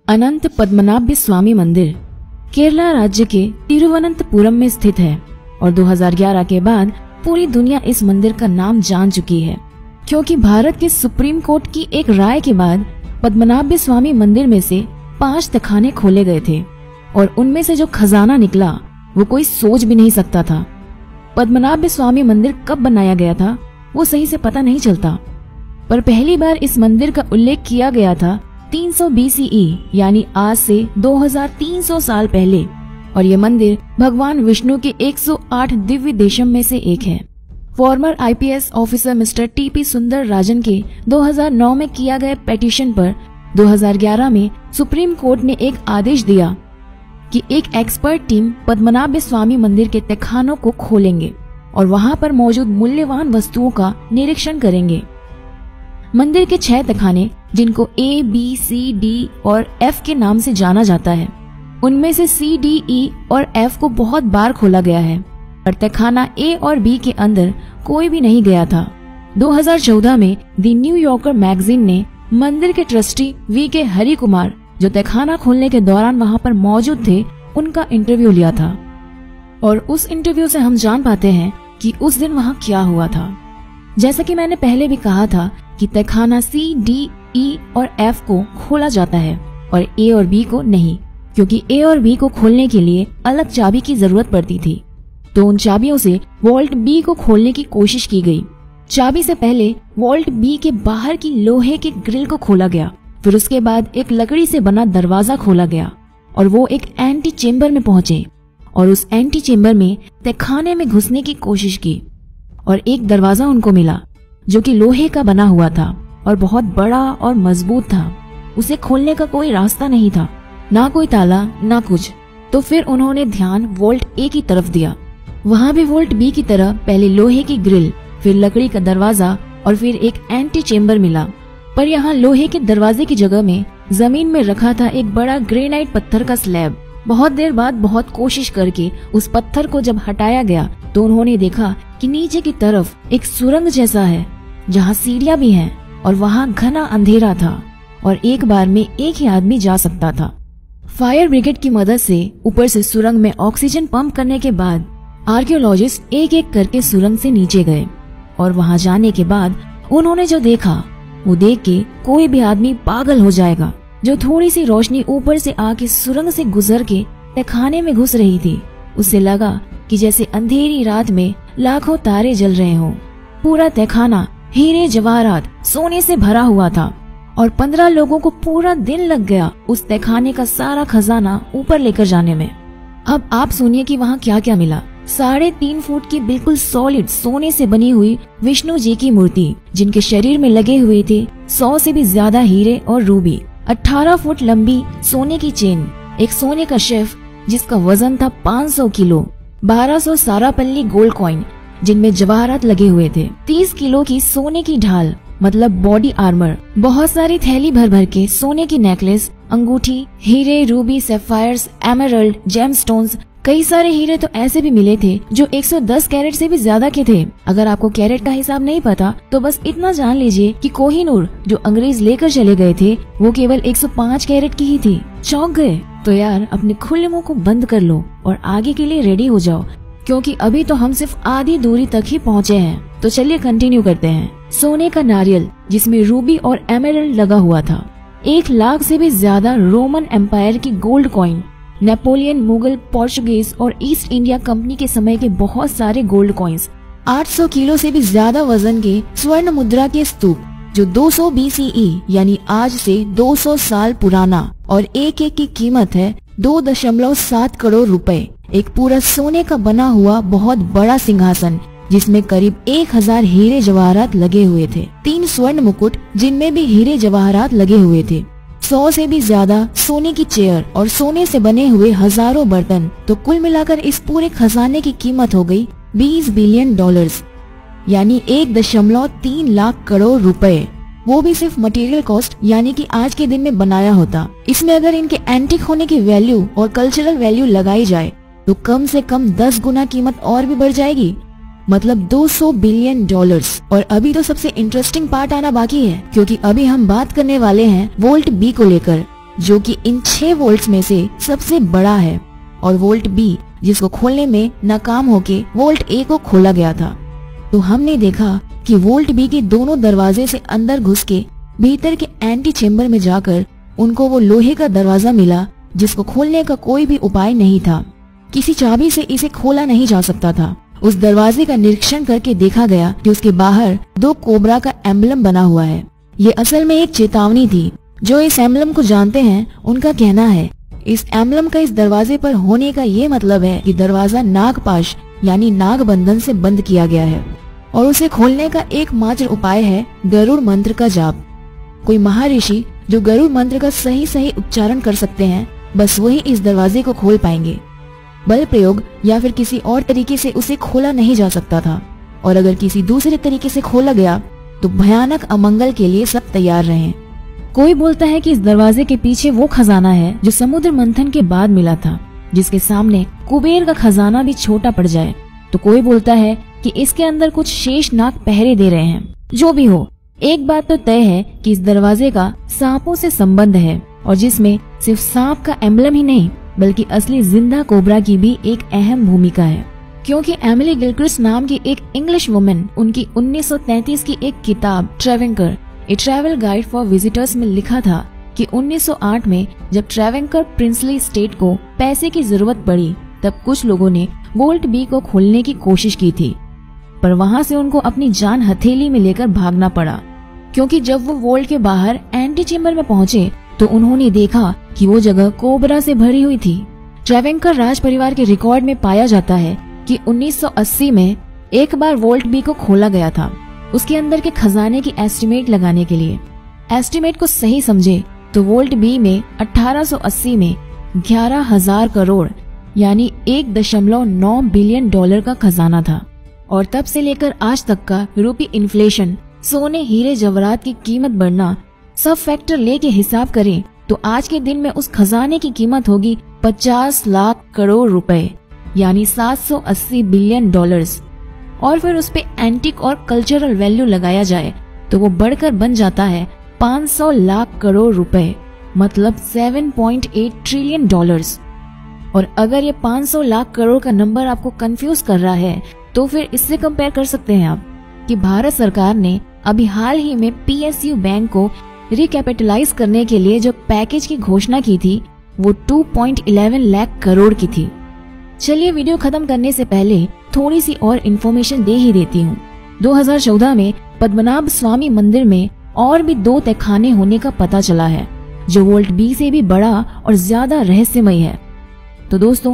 अनंत पद्मनाभ स्वामी मंदिर केरला राज्य के तिरुवनंतपुरम में स्थित है और 2011 के बाद पूरी दुनिया इस मंदिर का नाम जान चुकी है, क्योंकि भारत के सुप्रीम कोर्ट की एक राय के बाद पद्मनाभ स्वामी मंदिर में से 5 तहखाने खोले गए थे और उनमें से जो खजाना निकला वो कोई सोच भी नहीं सकता था। पद्मनाभ स्वामी मंदिर कब बनाया गया था वो सही से पता नहीं चलता, पर पहली बार इस मंदिर का उल्लेख किया गया था 300 BCE यानी आज से 2300 साल पहले, और ये मंदिर भगवान विष्णु के 108 दिव्य देशम में से एक है। Farmer IPS officer mister TP सुंदर राजन के 2009 में किया गया पिटीशन पर 2011 में सुप्रीम कोर्ट ने एक आदेश दिया कि एक एक्सपर्ट टीम पद्मनाभ स्वामी मंदिर के तहखानों को खोलेंगे और वहां पर मौजूद मूल्यवान वस्तुओं का निरीक्षण करेंगे। मंदिर के 6 तहखाने, जिनको A, B, C, D और F के नाम से जाना जाता है, उनमें से C, D, E और F को बहुत बार खोला गया है, पर तहखाना A और B के अंदर कोई भी नहीं गया था। 2014 में द न्यू यॉर्कर मैगजीन ने मंदिर के ट्रस्टी VK हरि कुमार, जो तहखाना खोलने के दौरान वहां पर मौजूद थे, उनका इंटरव्यू लिया था और उस इंटरव्यू से हम जान पाते हैं कि उस दिन वहां क्या हुआ था। जैसा कि मैंने पहले भी कहा था कि तहखाना C, D, E और F को खोला जाता है और A और B को नहीं, क्योंकि A और B को खोलने के लिए अलग चाबी की जरूरत पड़ती थी। तो उन चाबियों से वॉल्ट B को खोलने की कोशिश की गई। चाबी से पहले वॉल्ट B के बाहर की लोहे के ग्रिल को खोला गया, फिर उसके बाद एक लकड़ी से बना दरवाजा खोला गया और वो एक एंटी चेम्बर में पहुंचे और उस एंटी चेम्बर में तहखाने में घुसने की कोशिश की और एक दरवाजा उनको मिला जो कि लोहे का बना हुआ था और बहुत बड़ा और मजबूत था। उसे खोलने का कोई रास्ता नहीं था, ना कोई ताला ना कुछ। तो फिर उन्होंने ध्यान वॉल्ट A की तरफ दिया। वहाँ भी वॉल्ट B की तरह पहले लोहे की ग्रिल, फिर लकड़ी का दरवाजा और फिर एक एंटी चेम्बर मिला, पर यहाँ लोहे के दरवाजे की जगह में जमीन में रखा था एक बड़ा ग्रेनाइट पत्थर का स्लैब। बहुत देर बाद बहुत कोशिश करके उस पत्थर को जब हटाया गया तो उन्होंने देखा कि नीचे की तरफ एक सुरंग जैसा है जहाँ सीढ़ियां भी हैं और वहाँ घना अंधेरा था और एक बार में एक ही आदमी जा सकता था। फायर ब्रिगेड की मदद से ऊपर से सुरंग में ऑक्सीजन पंप करने के बाद आर्कियोलॉजिस्ट एक एक करके सुरंग से नीचे गए और वहाँ जाने के बाद उन्होंने जो देखा वो देख के कोई भी आदमी पागल हो जाएगा। जो थोड़ी सी रोशनी ऊपर से आके सुरंग से गुजर के तहखाने में घुस रही थी, उससे लगा कि जैसे अंधेरी रात में लाखों तारे जल रहे हों। पूरा तहखाना हीरे जवाहरात सोने से भरा हुआ था और 15 लोगों को पूरा दिन लग गया उस तहखाने का सारा खजाना ऊपर लेकर जाने में। अब आप सुनिए कि वहाँ क्या क्या मिला। 3.5 फुट की बिल्कुल सॉलिड सोने से बनी हुई विष्णु जी की मूर्ति, जिनके शरीर में लगे हुए थे 100 से भी ज्यादा हीरे और रूबी। 18 फुट लंबी सोने की चेन, एक सोने का शेफ जिसका वजन था 500 किलो, 1200 सारापल्ली गोल्ड कॉइन जिनमें जवाहरात लगे हुए थे, 30 किलो की सोने की ढाल मतलब बॉडी आर्मर, बहुत सारी थैली भर भर के सोने की नेकलेस, अंगूठी, हीरे, रूबी, सैफायर्स, एमरल्ड, जेमस्टोन्स। कई सारे हीरे तो ऐसे भी मिले थे जो 110 कैरेट से भी ज्यादा के थे। अगर आपको कैरेट का हिसाब नहीं पता तो बस इतना जान लीजिए कि कोहिनूर जो अंग्रेज लेकर चले गए थे वो केवल 105 कैरेट की ही थी। चौंक गए? तो यार अपने खुले मुंह को बंद कर लो और आगे के लिए रेडी हो जाओ, क्योंकि अभी तो हम सिर्फ आधी दूरी तक ही पहुँचे हैं। तो चलिए कंटिन्यू करते हैं। सोने का नारियल जिसमें रूबी और एमरल्ड लगा हुआ था, 1 लाख से भी ज्यादा रोमन एम्पायर की gold coin, Napoleon, Mughal, Portuguese और ईस्ट इंडिया कंपनी के समय के बहुत सारे गोल्ड कॉइन्स, 800 किलो से भी ज्यादा वजन के स्वर्ण मुद्रा के स्तूप जो 200 BCE यानी आज से 200 साल पुराना और एक एक की कीमत है 2.7 करोड़ रुपए। एक पूरा सोने का बना हुआ बहुत बड़ा सिंहासन जिसमें करीब 1000 हीरे जवाहरात लगे हुए थे, 3 स्वर्ण मुकुट जिनमें भी हीरे जवाहरात लगे हुए थे, 100 से भी ज्यादा सोने की चेयर और सोने से बने हुए हजारों बर्तन। तो कुल मिलाकर इस पूरे खजाने की कीमत हो गई $20 बिलियन यानी 1.3 लाख करोड़ रुपए। वो भी सिर्फ मटेरियल कॉस्ट यानी कि आज के दिन में बनाया होता। इसमें अगर इनके एंटीक होने की वैल्यू और कल्चरल वैल्यू लगाई जाए तो कम से कम 10 गुना कीमत और भी बढ़ जाएगी, मतलब $200 बिलियन। और अभी तो सबसे इंटरेस्टिंग पार्ट आना बाकी है, क्योंकि अभी हम बात करने वाले हैं वोल्ट बी को लेकर। जो कि इन 6 वोल्ट्स में से सबसे बड़ा है, और वोल्ट बी जिसको खोलने में नाकाम होके वोल्ट ए को खोला गया था। तो हमने देखा कि वोल्ट बी के दोनों दरवाजे से अंदर घुस के भीतर के एंटी चेम्बर में जाकर उनको वो लोहे का दरवाजा मिला जिसको खोलने का कोई भी उपाय नहीं था। किसी चाबी से इसे खोला नहीं जा सकता था। उस दरवाजे का निरीक्षण करके देखा गया कि उसके बाहर 2 कोबरा का एम्बलम बना हुआ है। ये असल में एक चेतावनी थी। जो इस एम्बलम को जानते हैं उनका कहना है इस एम्बलम का इस दरवाजे पर होने का ये मतलब है कि दरवाजा नागपाश यानी नाग बंधन से बंद किया गया है और उसे खोलने का एकमात्र उपाय है गरुड़ मंत्र का जाप। कोई महर्षि जो गरुड़ मंत्र का सही उच्चारण कर सकते हैं, बस वही इस दरवाजे को खोल पाएंगे। बल प्रयोग या फिर किसी और तरीके से उसे खोला नहीं जा सकता था, और अगर किसी दूसरे तरीके से खोला गया तो भयानक अमंगल के लिए सब तैयार रहें। कोई बोलता है कि इस दरवाजे के पीछे वो खजाना है जो समुद्र मंथन के बाद मिला था, जिसके सामने कुबेर का खजाना भी छोटा पड़ जाए। तो कोई बोलता है कि इसके अंदर कुछ शेष नाग पहरे दे रहे हैं। जो भी हो, एक बात तो तय है कि इस दरवाजे का सांपों से संबंध है, और जिसमें सिर्फ सांप का एम्बलम ही नहीं बल्कि असली जिंदा कोबरा की भी एक अहम भूमिका है। क्योंकि एमिली गिलक्रिस्ट नाम की एक इंग्लिश वुमन उनकी 1933 की एक किताब ट्रेवेंकर ए ट्रैवल गाइड फॉर विजिटर्स में लिखा था कि 1908 में जब ट्रेवेंकर प्रिंसली स्टेट को पैसे की जरूरत पड़ी तब कुछ लोगों ने वोल्ट बी को खोलने की कोशिश की थी, पर वहां से उनको अपनी जान हथेली में लेकर भागना पड़ा। क्योंकि जब वो वोल्ट के बाहर एंटी चेम्बर में पहुंचे तो उन्होंने देखा कि वो जगह कोबरा से भरी हुई थी। ट्रेवेंकर राज परिवार के रिकॉर्ड में पाया जाता है कि 1980 में एक बार वोल्ट बी को खोला गया था, उसके अंदर के खजाने की एस्टिमेट लगाने के लिए। एस्टिमेट को सही समझे तो वोल्ट बी में 1880 में 11,000 करोड़ यानी 1.9 बिलियन डॉलर का खजाना था, और तब से लेकर आज तक का यूरोपीय इन्फ्लेशन, सोने हीरे जवाहरात की कीमत बढ़ना, सब फैक्टर लेके हिसाब करें तो आज के दिन में उस खजाने की कीमत होगी 50 लाख करोड़ रुपए यानी 780 बिलियन डॉलर्स। और फिर उस पे एंटिक और कल्चरल वैल्यू लगाया जाए तो वो बढ़कर बन जाता है 500 लाख करोड़ रुपए, मतलब 7.8 ट्रिलियन डॉलर्स। और अगर ये 500 लाख करोड़ का नंबर आपको कंफ्यूज कर रहा है तो फिर इससे कंपेयर कर सकते हैं आप कि भारत सरकार ने अभी हाल ही में PSU बैंक को रिकैपिटलाइज करने के लिए जो पैकेज की घोषणा की थी वो 2.11 लाख करोड़ की थी। चलिए वीडियो खत्म करने से पहले थोड़ी सी और इन्फॉर्मेशन दे ही देती हूँ। 2014 में पद्मनाभ स्वामी मंदिर में और भी 2 तहखाने होने का पता चला है जो वोल्ट बी से भी बड़ा और ज्यादा रहस्यमय है। तो दोस्तों